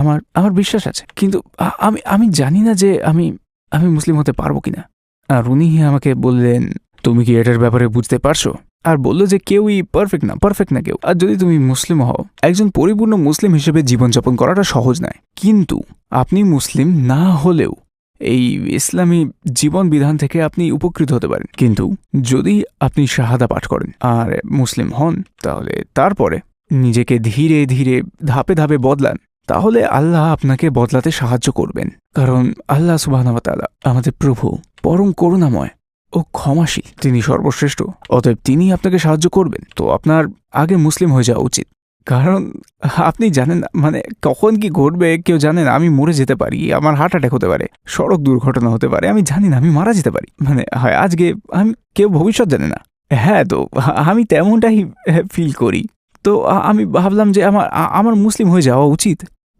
আমার আমার বিশ্বাস আছে, কিন্তু আমি আমি জানি না যে আমি আমি মুসলিম হতে পারবো কিনা। আর উনি আমাকে বললেন, তুমি কি এটার ব্যাপারে বুঝতে পারছো? আর বললো যে কেউই পারফেক্ট না কেউ। আর যদি তুমি মুসলিম হও, একজন পরিপূর্ণ মুসলিম হিসেবে জীবনযাপন করাটা সহজ নয়, কিন্তু আপনি মুসলিম না হলেও এই ইসলামী জীবন বিধান থেকে আপনি উপকৃত হতে পারেন। কিন্তু যদি আপনি শাহাদা পাঠ করেন আর মুসলিম হন, তাহলে তারপরে নিজেকে ধীরে ধীরে ধাপে ধাপে বদলান, তাহলে আল্লাহ আপনাকে বদলাতে সাহায্য করবেন। কারণ আল্লাহ সুবহানাহু ওয়া তাআলা আমাদের প্রভু, পরম করুণাময় ও ক্ষমাশীল, তিনি সর্বশ্রেষ্ঠ। অতএব তিনি আপনাকে সাহায্য করবেন। তো আপনার আগে মুসলিম হয়ে যাওয়া উচিত। কারণ আপনি জানেন না, মানে কখন কি ঘটবে কেউ জানে না। আমি মরে যেতে পারি, আমার হার্ট অ্যাটাক হতে পারে, সড়ক দুর্ঘটনা হতে পারে, আমি জানি না, আমি মারা যেতে পারি। মানে হয় আজকে, আমি কেউ ভবিষ্যৎ জানে না। হ্যাঁ, তো আমি তেমনটাই ফিল করি। তো আমি ভাবলাম যে আমার আমার মুসলিম হয়ে যাওয়া উচিত।